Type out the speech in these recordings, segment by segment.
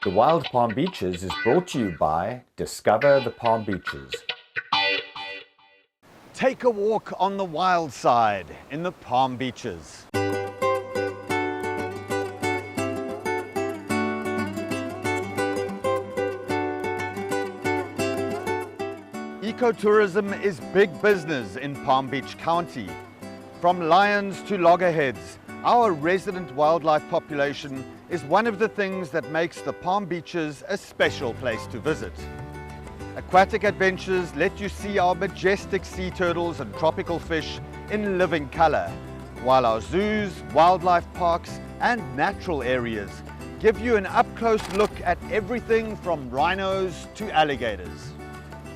The Wild Palm Beaches is brought to you by Discover the Palm Beaches. Take a walk on the wild side in the Palm Beaches. Ecotourism is big business in Palm Beach County. From lions to loggerheads, our resident wildlife population is one of the things that makes the Palm Beaches a special place to visit. Aquatic adventures let you see our majestic sea turtles and tropical fish in living color, while our zoos, wildlife parks and natural areas give you an up-close look at everything from rhinos to alligators.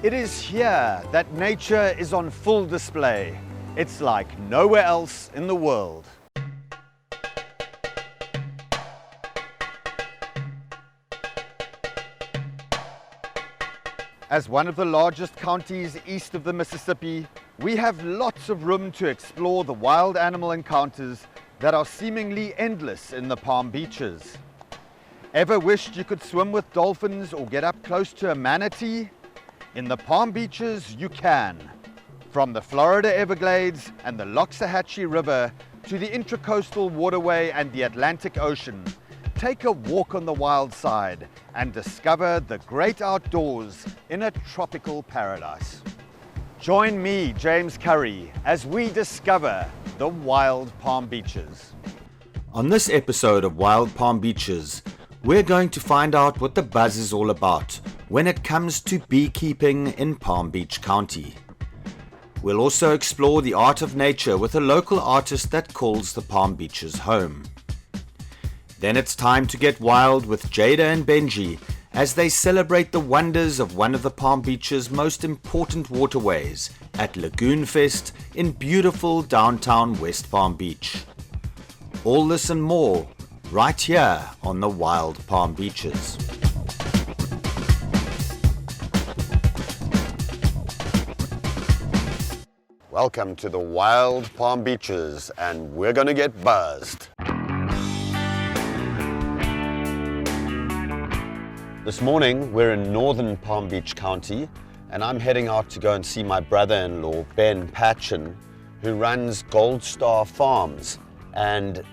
It is here that nature is on full display. It's like nowhere else in the world. As one of the largest counties east of the Mississippi, we have lots of room to explore the wild animal encounters that are seemingly endless in the Palm Beaches. Ever wished you could swim with dolphins or get up close to a manatee? In the Palm Beaches, you can. From the Florida Everglades and the Loxahatchee River to the Intracoastal Waterway and the Atlantic Ocean, take a walk on the wild side and discover the great outdoors in a tropical paradise. Join me, James Currie, as we discover the Wild Palm Beaches. On this episode of Wild Palm Beaches, we're going to find out what the buzz is all about when it comes to beekeeping in Palm Beach County. We'll also explore the art of nature with a local artist that calls the Palm Beaches home. Then it's time to get wild with Jada and Benji as they celebrate the wonders of one of the Palm Beach's most important waterways at Lagoon Fest in beautiful downtown West Palm Beach. All this and more right here on the Wild Palm Beaches. Welcome to the Wild Palm Beaches, and we're gonna get buzzed. This morning, we're in northern Palm Beach County, and I'm heading out to go and see my brother-in-law, Ben Patchen, who runs Gold Star Farms. And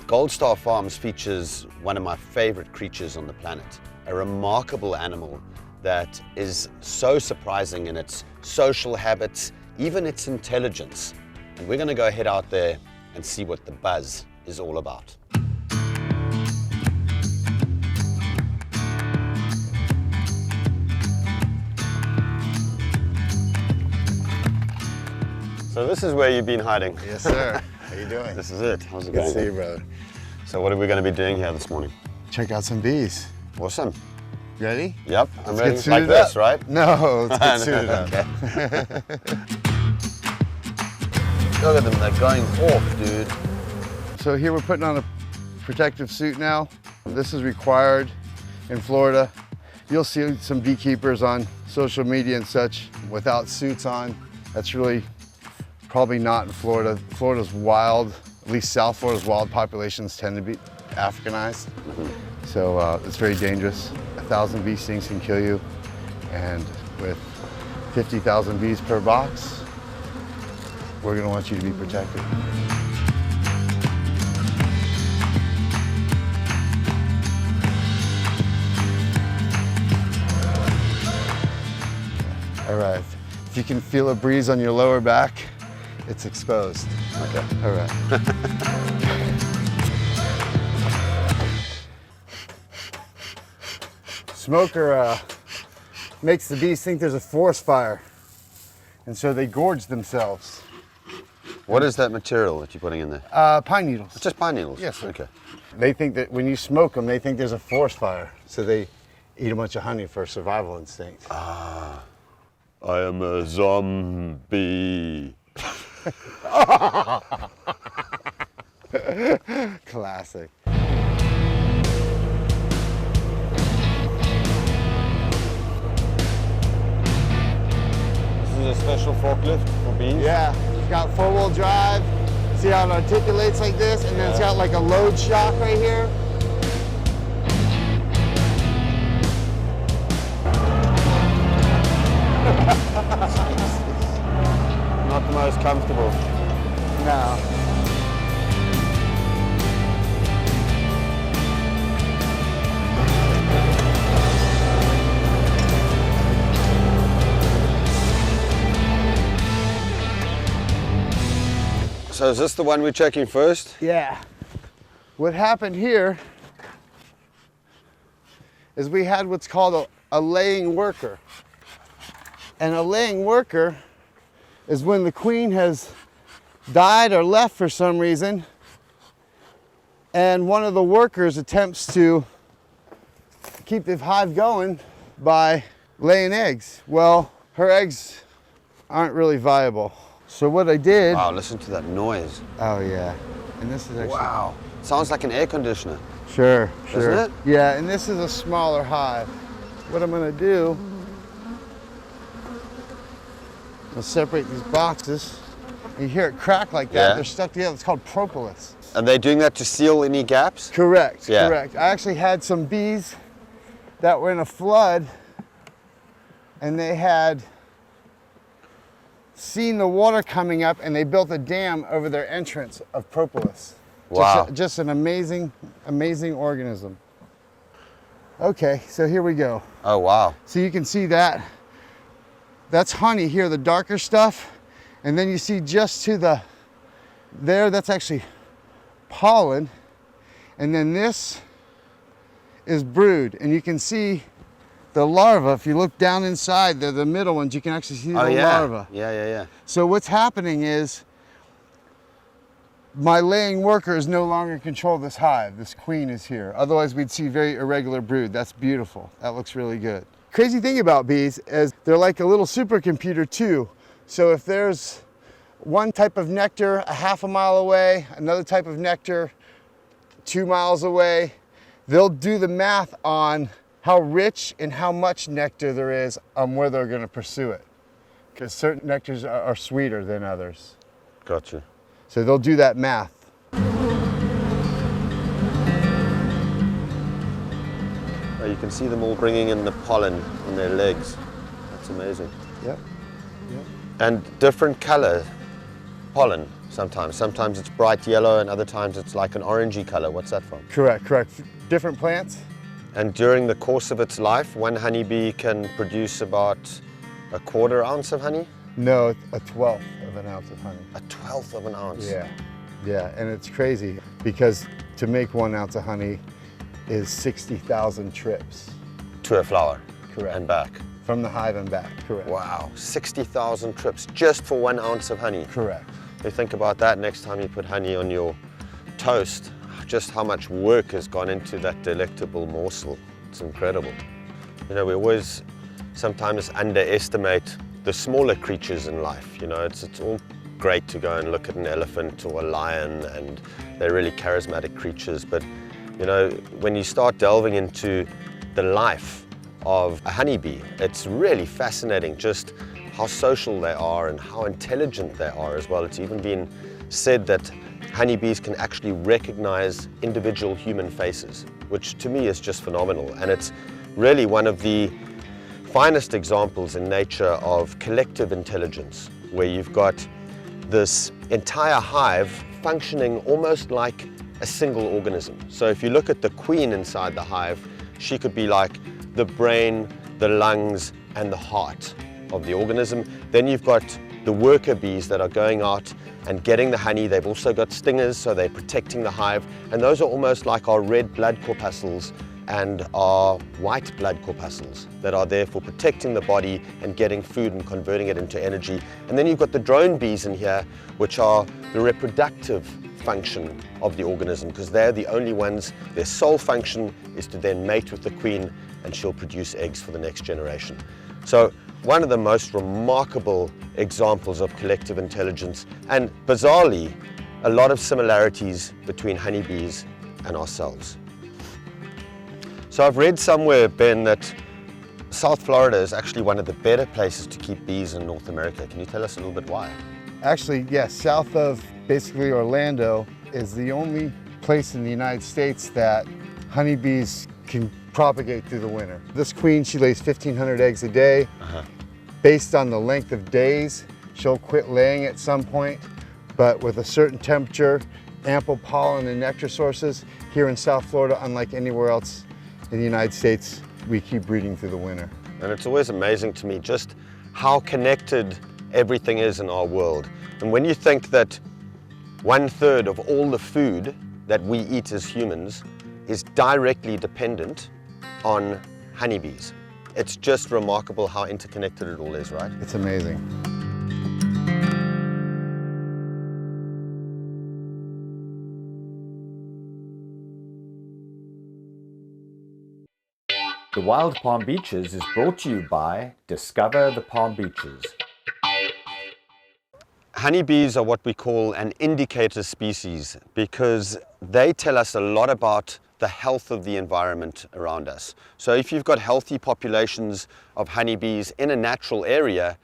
Gold Star Farms features one of my favorite creatures on the planet, a remarkable animal that is so surprising in its social habits, even its intelligence. And we're gonna go head out there and see what the buzz is all about. So this is where you've been hiding. Yes, sir. How you doing? This is it. How's it Good going? to see you, brother. So what are we going to be doing here this morning? Check out some bees. Awesome. Ready? Yep, I'm ready. Get suited Like this, up. right? No, let's get suited up. Look at them, they're going off, dude. So here we're putting on a protective suit now. This is required in Florida. You'll see some beekeepers on social media and such without suits on. That's really probably not in Florida. Florida's wild, at least South Florida's wild populations tend to be Africanized. So it's very dangerous. 1,000 bee stings can kill you. And with 50,000 bees per box, we're gonna want you to be protected. All right, if you can feel a breeze on your lower back, it's exposed. Okay. All right. Smoker makes the bees think there's a forest fire, and so they gorge themselves. What is that material that you're putting in there? Pine needles. It's just pine needles? Yes, sir. Okay. They think that when you smoke them, they think there's a forest fire, so they eat a bunch of honey for survival instinct. I am a zombie. Classic. This is a special forklift for bees? Yeah, it's got four-wheel drive. See how it articulates like this? And then it's got like a load shock right here. So is this the one we're checking first? Yeah. What happened here is we had what's called a laying worker. And a laying worker is when the queen has died or left for some reason, and one of the workers attempts to keep the hive going by laying eggs. Well, her eggs aren't really viable. So what I did... Wow, listen to that noise. Oh yeah, and this is actually... Wow, sounds like an air conditioner. Sure. Doesn't it? Yeah, and this is a smaller hive. What I'm gonna do, I'll separate these boxes. You hear it crack like that, Yeah. they're stuck together. It's called propolis. Are they doing that to seal any gaps? Correct, Yeah. correct. I actually had some bees that were in a flood, and they had seen the water coming up, and they built a dam over their entrance of propolis. Wow. Just an amazing, amazing organism. Okay, so here we go. Oh, wow. So you can see that. That's honey here, the darker stuff. And then you see just to the, there, that's actually pollen. And then this is brood. And you can see the larva. If you look down inside, they're the middle ones, you can actually see the larva. Yeah. So what's happening is my laying worker is no longer in control of this hive. This queen is here. Otherwise we'd see very irregular brood. That's beautiful. That looks really good. Crazy thing about bees is they're like a little supercomputer too. So if there's one type of nectar a half a mile away, another type of nectar 2 miles away, they'll do the math on how rich and how much nectar there is on where they're going to pursue it. Because certain nectars are sweeter than others. Gotcha. So they'll do that math. Oh, you can see them all bringing in the pollen on their legs. That's amazing. Yep. And different color pollen sometimes. Sometimes it's bright yellow and other times it's like an orangey color. What's that from? Correct. Different plants? And during the course of its life, one honeybee can produce about a 1/4 ounce of honey? No, a 1/12 of an ounce of honey. A 1/12 of an ounce? Yeah, and it's crazy because to make 1 ounce of honey is 60,000 trips. To a flower? Correct. And back? From the hive and back, correct. Wow, 60,000 trips just for 1 ounce of honey. Correct. You think about that next time you put honey on your toast, just how much work has gone into that delectable morsel. It's incredible. You know, we always sometimes underestimate the smaller creatures in life. You know, it's all great to go and look at an elephant or a lion, and they're really charismatic creatures. But, you know, when you start delving into the life of a honeybee, it's really fascinating just how social they are and how intelligent they are as well. It's even been said that honeybees can actually recognize individual human faces, which to me is just phenomenal. And it's really one of the finest examples in nature of collective intelligence, where you've got this entire hive functioning almost like a single organism. So if you look at the queen inside the hive, she could be like the brain, the lungs, and the heart of the organism. Then you've got the worker bees that are going out and getting the honey. They've also got stingers, so they're protecting the hive. And those are almost like our red blood corpuscles and our white blood corpuscles that are there for protecting the body and getting food and converting it into energy. And then you've got the drone bees in here, which are the reproductive function of the organism, because they're the only ones, their sole function is to then mate with the queen and she'll produce eggs for the next generation. So one of the most remarkable examples of collective intelligence, and bizarrely, a lot of similarities between honeybees and ourselves. So I've read somewhere, Ben, that South Florida is actually one of the better places to keep bees in North America. Can you tell us a little bit why? Actually, yes, south of basically Orlando is the only place in the United States that honeybees can propagate through the winter. This queen, she lays 1,500 eggs a day. Based on the length of days, she'll quit laying at some point, but with a certain temperature, ample pollen and nectar sources, here in South Florida, unlike anywhere else in the United States, we keep breeding through the winter. And it's always amazing to me just how connected everything is in our world. And when you think that 1/3 of all the food that we eat as humans is directly dependent on honeybees. It's just remarkable how interconnected it all is, right? It's amazing. The Wild Palm Beaches is brought to you by Discover the Palm Beaches. Honeybees are what we call an indicator species because they tell us a lot about the health of the environment around us. So if you've got healthy populations of honeybees in a natural area,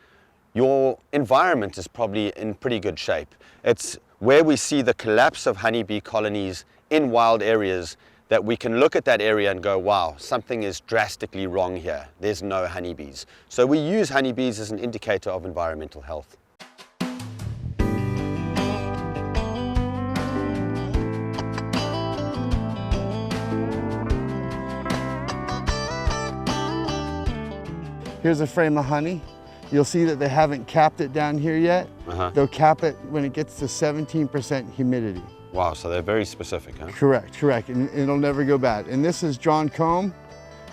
your environment is probably in pretty good shape. It's where we see the collapse of honeybee colonies in wild areas that we can look at that area and go, wow, something is drastically wrong here. There's no honeybees. So we use honeybees as an indicator of environmental health. Here's a frame of honey. You'll see that they haven't capped it down here yet. They'll cap it when it gets to 17% humidity. Wow, so they're very specific, huh? Correct, correct, and it'll never go bad. And this is drawn comb,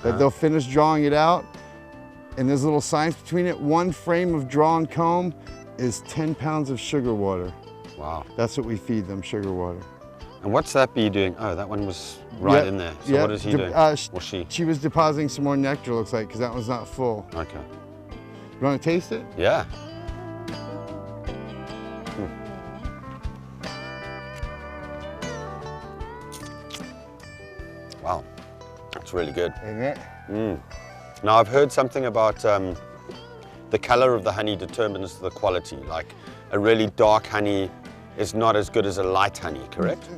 that they'll finish drawing it out. And there's a little science between it. 1 frame of drawn comb is 10 pounds of sugar water. Wow. That's what we feed them, sugar water. And what's that bee doing? Oh, that one was right in there. So what is he doing? Or she? She was depositing some more nectar, looks like, because that one's not full. Okay. You want to taste it? Yeah. Wow, that's really good. Isn't it? Now I've heard something about the color of the honey determines the quality. Like a really dark honey is not as good as a light honey, correct?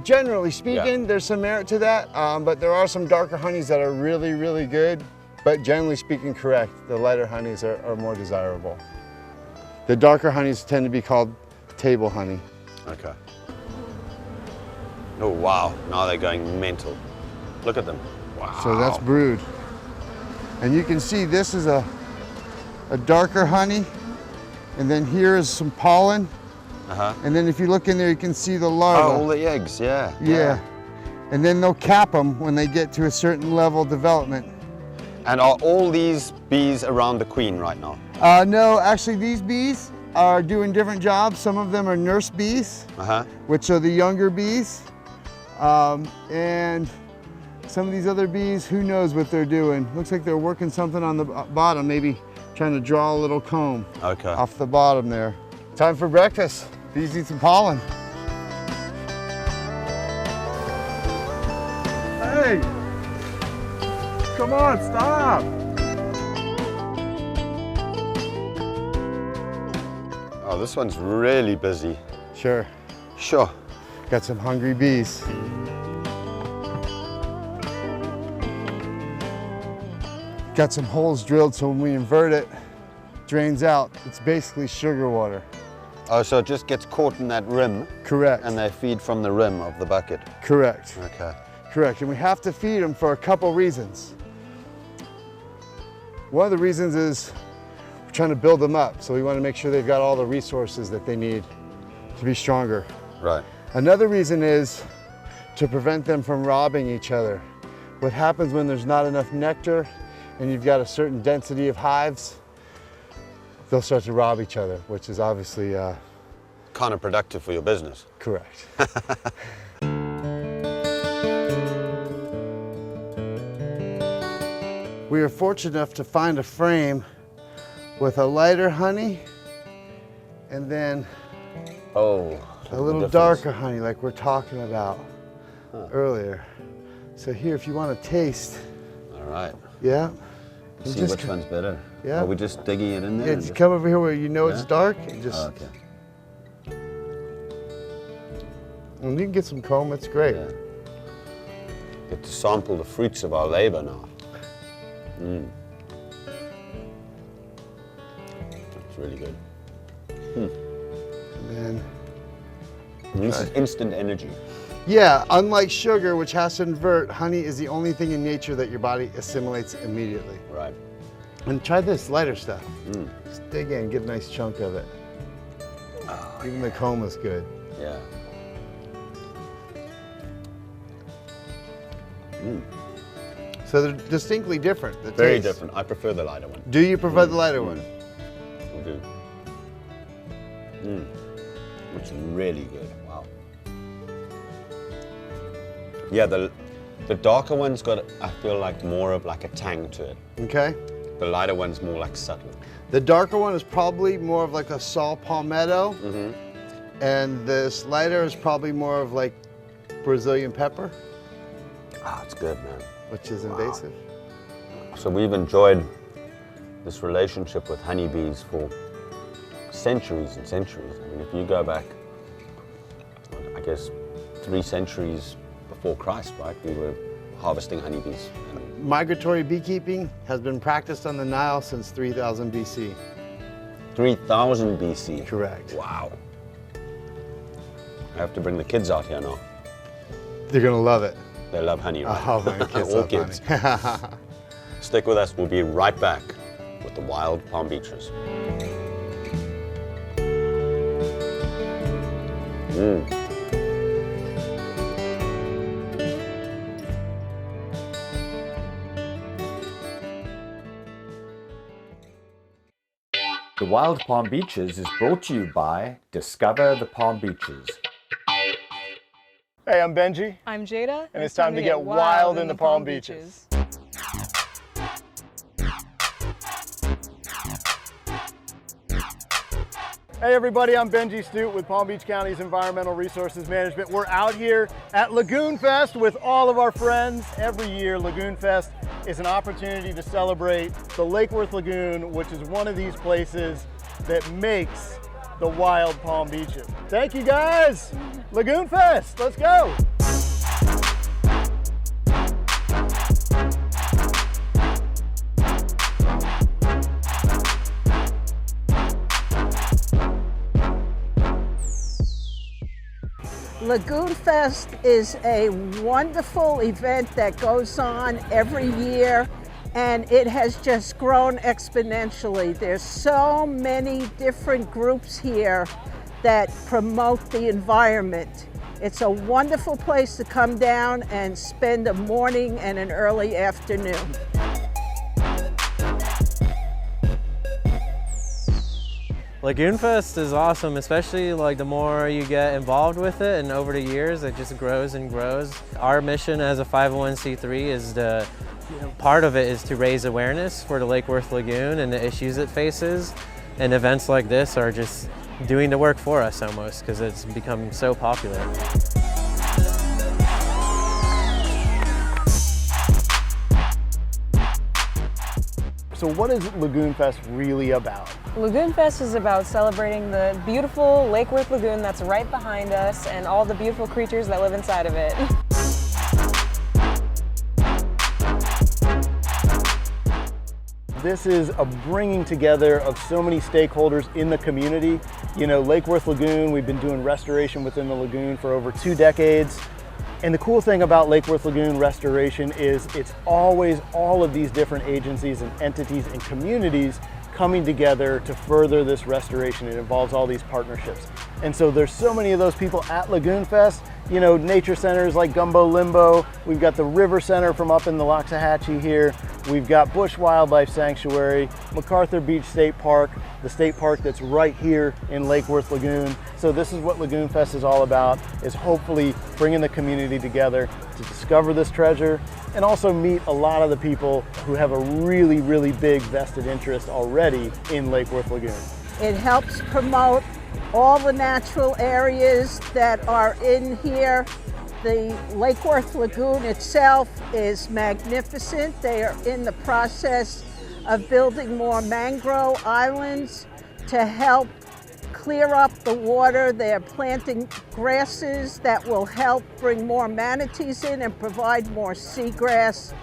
Generally speaking, there's some merit to that, but there are some darker honeys that are really, really good. But generally speaking, correct. The lighter honeys are more desirable. The darker honeys tend to be called table honey. Okay. Oh wow, now they're going mental. Look at them. Wow. So that's brood. And you can see this is a darker honey. And then here is some pollen. And then if you look in there, you can see the larvae. Oh, all the eggs, yeah. Yeah. And then they'll cap them when they get to a certain level of development. And are all these bees around the queen right now? No, actually these bees are doing different jobs. Some of them are nurse bees, which are the younger bees. And some of these other bees, who knows what they're doing. Looks like they're working something on the bottom, maybe trying to draw a little comb off the bottom there. Time for breakfast. Bees need some pollen. Hey! Come on, stop! Oh, this one's really busy. Sure. Sure. Got some hungry bees. Got some holes drilled so when we invert it, drains out. It's basically sugar water. Oh, so it just gets caught in that rim? Correct. And they feed from the rim of the bucket? Correct. Okay. Correct, and we have to feed them for a couple reasons. One of the reasons is we're trying to build them up, so we want to make sure they've got all the resources that they need to be stronger. Right. Another reason is to prevent them from robbing each other. What happens when there's not enough nectar and you've got a certain density of hives, they'll start to rob each other, which is obviously counterproductive for your business. Correct. We were fortunate enough to find a frame with a lighter honey and then a little darker honey like we're talking about earlier. So here, if you want to taste. All right. Yeah. See which one's better. Yeah. Are we just digging it in there? Yeah, just come over here where you know it's dark and just. Oh, okay. And you can get some comb, it's great. Yeah. Get to sample the fruits of our labor now. That's really good. And then. This is instant energy. Yeah, unlike sugar, which has to invert, honey is the only thing in nature that your body assimilates immediately. Right. And try this lighter stuff. Just dig in, get a nice chunk of it. Even the comb is good. Yeah. So they're distinctly different. The Very taste. different. I prefer the lighter one. Do you prefer the lighter one? I do. It's really good. Wow. Yeah, the darker one's got, I feel like, more of like a tang to it. Okay. The lighter one's more like subtle. The darker one is probably more of like a saw palmetto. And this lighter is probably more of like Brazilian pepper, Ah, it's good, man. which is invasive. So we've enjoyed this relationship with honeybees for centuries and centuries. I mean, if you go back, I guess, 3 centuries before Christ, right? We were harvesting honeybees. Migratory beekeeping has been practiced on the Nile since 3000 BC. 3000 BC. Correct. Wow. I have to bring the kids out here now. They're gonna love it. They love honey, right? Oh, my kids All love kids. honey. Stick with us. We'll be right back with the wild palm beaches. The Wild Palm Beaches is brought to you by Discover the Palm Beaches. Hey, I'm Benji. I'm Jada. And it's time to get wild in the Palm Beaches. Hey everybody, I'm Benji Studt with Palm Beach County's Environmental Resources Management. We're out here at Lagoon Fest with all of our friends. Every year, Lagoon Fest is an opportunity to celebrate the Lake Worth Lagoon, which is one of these places that makes the wild Palm Beaches. Thank you guys. Lagoon Fest, let's go. Lagoon Fest is a wonderful event that goes on every year, and it has just grown exponentially. There's so many different groups here that promote the environment. It's a wonderful place to come down and spend a morning and an early afternoon. Lagoon Fest is awesome, especially like the more you get involved with it, and over the years it just grows and grows. Our mission as a 501c3 is part of it is to raise awareness for the Lake Worth Lagoon and the issues it faces, and events like this are just doing the work for us almost because it's become so popular. So what is Lagoon Fest really about? Lagoon Fest is about celebrating the beautiful Lake Worth Lagoon that's right behind us and all the beautiful creatures that live inside of it. This is a bringing together of so many stakeholders in the community. You know, Lake Worth Lagoon, we've been doing restoration within the lagoon for over 2 decades. And the cool thing about Lake Worth Lagoon restoration is it's always all of these different agencies and entities and communities coming together to further this restoration. It involves all these partnerships. And so there's so many of those people at Lagoon Fest. You know, nature centers like Gumbo Limbo. We've got the River Center from up in the Loxahatchee here. We've got Bush Wildlife Sanctuary, MacArthur Beach State Park, the state park that's right here in Lake Worth Lagoon. So this is what Lagoon Fest is all about, is hopefully bringing the community together to discover this treasure and also meet a lot of the people who have a really, really big vested interest already in Lake Worth Lagoon. It helps promote all the natural areas that are in here. The Lake Worth Lagoon itself is magnificent. They are in the process of building more mangrove islands to help clear up the water. They're planting grasses that will help bring more manatees in and provide more seagrass.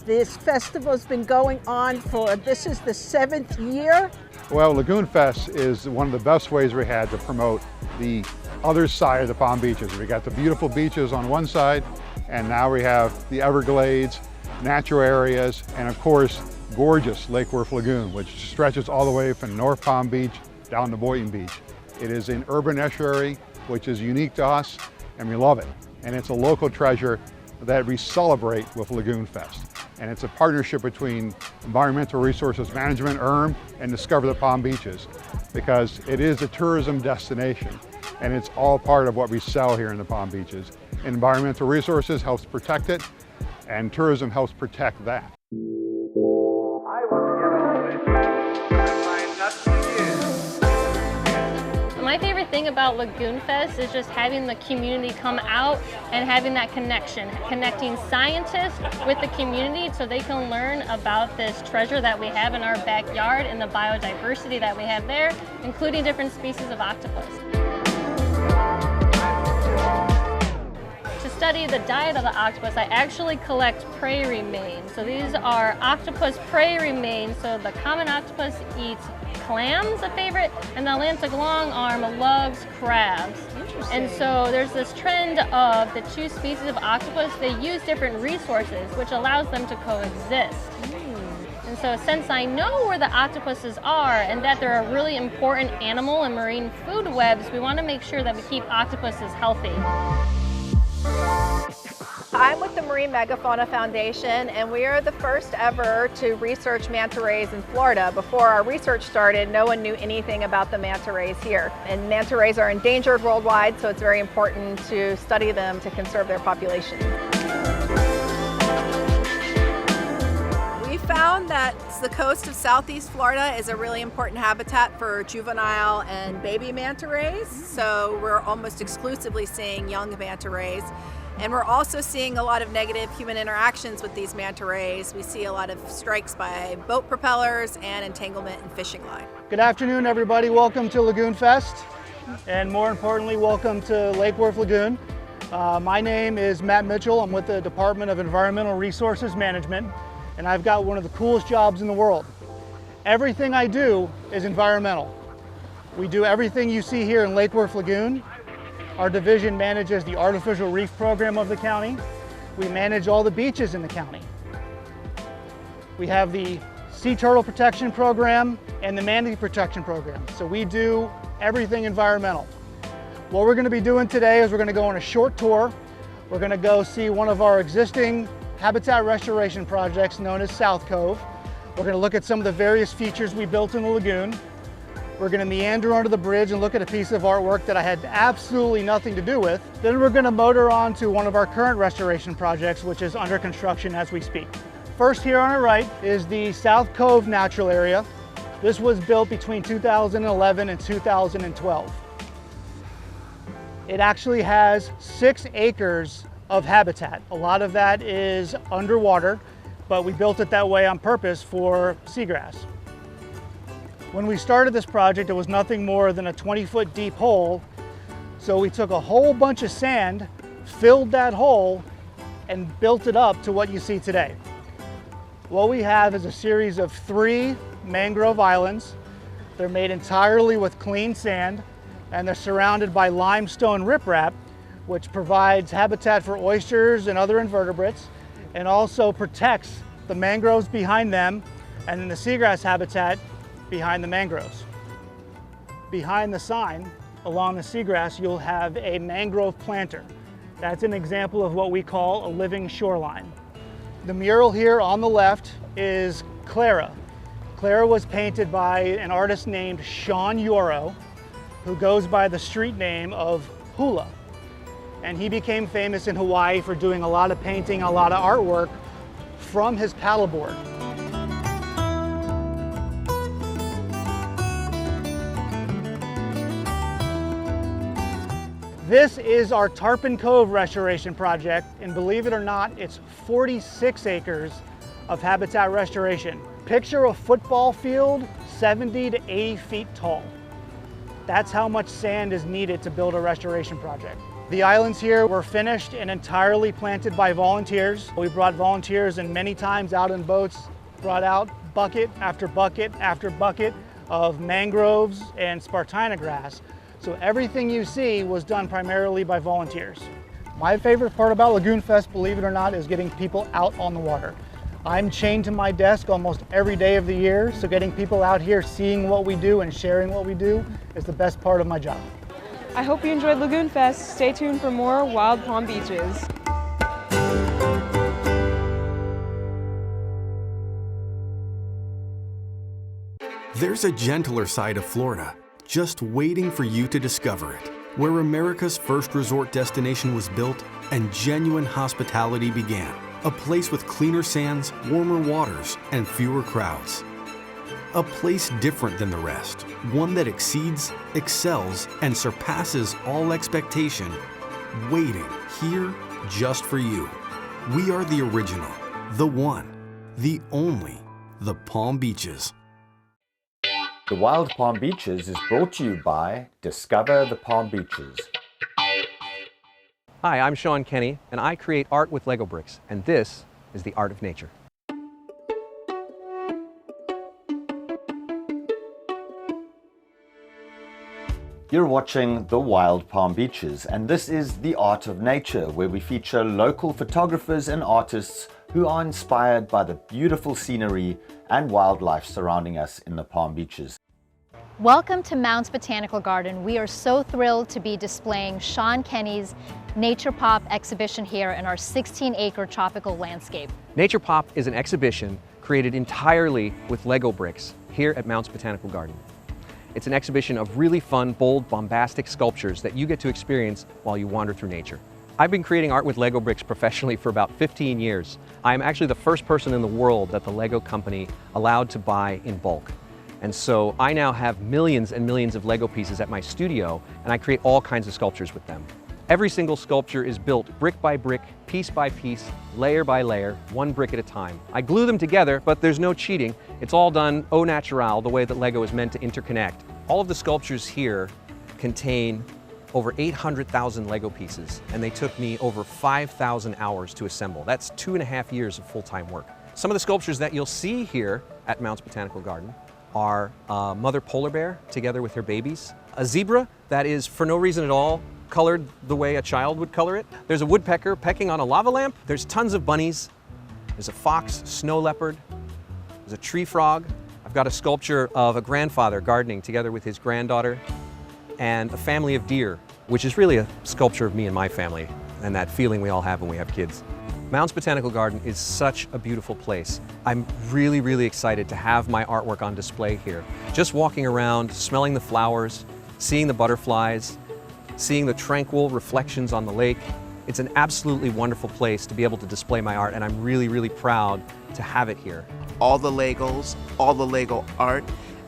This festival has been going on this is the 7th year. Well, Lagoon Fest is one of the best ways we had to promote the other side of the Palm Beaches. We got the beautiful beaches on one side, and now we have the Everglades, natural areas, and of course, gorgeous Lake Worth Lagoon, which stretches all the way from North Palm Beach down to Boynton Beach. It is an urban estuary which is unique to us, and we love it. And it's a local treasure that we celebrate with Lagoon Fest. And it's a partnership between Environmental Resources Management, and Discover the Palm Beaches, because it is a tourism destination, and it's all part of what we sell here in the Palm Beaches. Environmental Resources helps protect it, and tourism helps protect that. My favorite thing about Lagoon Fest is just having the community come out and having that connection, connecting scientists with the community so they can learn about this treasure that we have in our backyard and the biodiversity that we have there, including different species of octopus. To study the diet of the octopus, I actually collect prey remains. So these are octopus prey remains. So the common octopus eats clams, a favorite, and the Atlantic longarm loves crabs. And so there's this trend of the two species of octopus, they use different resources, which allows them to coexist. And so since I know where the octopuses are and that they're a really important animal in marine food webs, we want to make sure that we keep octopuses healthy. I'm with the Marine Megafauna Foundation, and we are the first ever to research manta rays in Florida. Before our research started, no one knew anything about the manta rays here. And manta rays are endangered worldwide, so it's very important to study them to conserve their population. We found that the coast of Southeast Florida is a really important habitat for juvenile and baby manta rays. So we're almost exclusively seeing young manta rays. And we're also seeing a lot of negative human interactions with these manta rays. We see a lot of strikes by boat propellers and entanglement in fishing line. Good afternoon, everybody. Welcome to Lagoon Fest. And more importantly, welcome to Lake Worth Lagoon. My name is Matt Mitchell. I'm with the Department of Environmental Resources Management, and I've got one of the coolest jobs in the world. Everything I do is environmental. We do everything you see here in Lake Worth Lagoon. Our division manages the artificial reef program of the county. We manage all the beaches in the county. We have the sea turtle protection program and the manatee protection program. So we do everything environmental. What we're going to be doing today is we're going to go on a short tour. We're going to go see one of our existing habitat restoration projects known as South Cove. We're going to look at some of the various features we built in the lagoon. We're going to meander under the bridge and look at a piece of artwork that I had absolutely nothing to do with. Then we're going to motor on to one of our current restoration projects, which is under construction as we speak. First, here on our right is the South Cove Natural Area. This was built between 2011 and 2012. It actually has 6 acres of habitat. A lot of that is underwater, but we built it that way on purpose for seagrass. When we started this project, it was nothing more than a 20-foot deep hole. So we took a whole bunch of sand, filled that hole, and built it up to what you see today. What we have is a series of 3 mangrove islands. They're made entirely with clean sand, and they're surrounded by limestone riprap, which provides habitat for oysters and other invertebrates, and also protects the mangroves behind them, and then the seagrass habitat behind the mangroves. Behind the sign, along the seagrass, you'll have a mangrove planter. That's an example of what we call a living shoreline. The mural here on the left is Clara. Clara was painted by an artist named Sean Yoro, who goes by the street name of Hula. And he became famous in Hawaii for doing a lot of painting, a lot of artwork from his paddleboard. This is our Tarpon Cove restoration project, and believe it or not, it's 46 acres of habitat restoration. Picture a football field 70 to 80 feet tall. That's how much sand is needed to build a restoration project. The islands here were finished and entirely planted by volunteers. We brought volunteers and many times out in boats, brought out bucket after bucket after bucket of mangroves and Spartina grass. So everything you see was done primarily by volunteers. My favorite part about Lagoon Fest, believe it or not, is getting people out on the water. I'm chained to my desk almost every day of the year, so getting people out here seeing what we do and sharing what we do is the best part of my job. I hope you enjoyed Lagoon Fest. Stay tuned for more Wild Palm Beaches. There's a gentler side of Florida, just waiting for you to discover it, where America's first resort destination was built and genuine hospitality began. A place with cleaner sands, warmer waters, and fewer crowds. A place different than the rest, one that exceeds, excels, and surpasses all expectation, waiting here just for you. We are the original, the one, the only, the Palm Beaches. The Wild Palm Beaches is brought to you by Discover the Palm Beaches. Hi, I'm Sean Kenny, and I create art with Lego bricks, and this is the art of nature. You're watching The Wild Palm Beaches, and this is The Art of Nature, where we feature local photographers and artists who are inspired by the beautiful scenery and wildlife surrounding us in the Palm Beaches. Welcome to Mounds Botanical Garden. We are so thrilled to be displaying Sean Kenny's Nature Pop exhibition here in our 16-acre tropical landscape. Nature Pop is an exhibition created entirely with Lego bricks here at Mounds Botanical Garden. It's an exhibition of really fun, bold, bombastic sculptures that you get to experience while you wander through nature. I've been creating art with Lego bricks professionally for about 15 years. I'm actually the first person in the world that the Lego company allowed to buy in bulk. And so I now have millions and millions of Lego pieces at my studio, and I create all kinds of sculptures with them. Every single sculpture is built brick by brick, piece by piece, layer by layer, one brick at a time. I glue them together, but there's no cheating. It's all done au naturel, the way that Lego is meant to interconnect. All of the sculptures here contain over 800,000 Lego pieces, and they took me over 5,000 hours to assemble. That's 2.5 years of full-time work. Some of the sculptures that you'll see here at Mounds Botanical Garden are a mother polar bear together with her babies, a zebra that is for no reason at all colored the way a child would color it. There's a woodpecker pecking on a lava lamp. There's tons of bunnies. There's a fox, snow leopard. There's a tree frog. I've got a sculpture of a grandfather gardening together with his granddaughter, and a family of deer, which is really a sculpture of me and my family and that feeling we all have when we have kids. Mounds Botanical Garden is such a beautiful place. I'm really, really excited to have my artwork on display here. Just walking around, smelling the flowers, seeing the butterflies, seeing the tranquil reflections on the lake. It's an absolutely wonderful place to be able to display my art, and I'm really, really proud to have it here. All the Legos, all the Lego art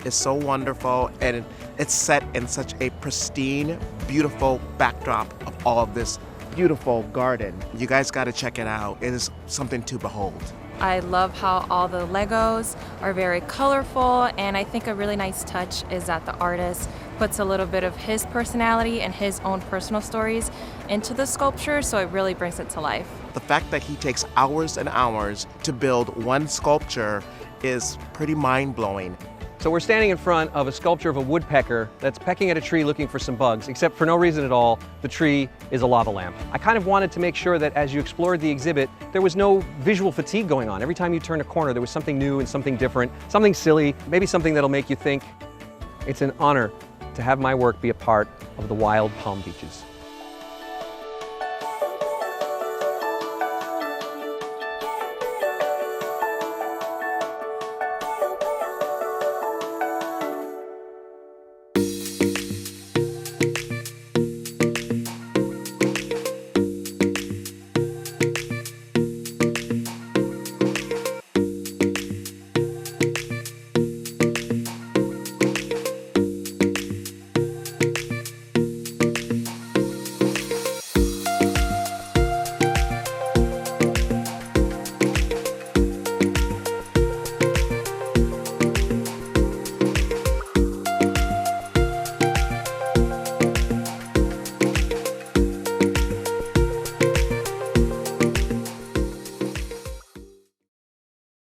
is so wonderful, and it's set in such a pristine, beautiful backdrop of all of this beautiful garden. You guys got to check it out. It is something to behold. I love how all the Legos are very colorful, and I think a really nice touch is that the artist puts a little bit of his personality and his own personal stories into the sculpture, so it really brings it to life. The fact that he takes hours and hours to build one sculpture is pretty mind-blowing. So we're standing in front of a sculpture of a woodpecker that's pecking at a tree looking for some bugs, except for no reason at all, the tree is a lava lamp. I kind of wanted to make sure that as you explored the exhibit, there was no visual fatigue going on. Every time you turned a corner, there was something new and something different, something silly, maybe something that'll make you think. It's an honor to have my work be a part of the Wild Palm Beaches.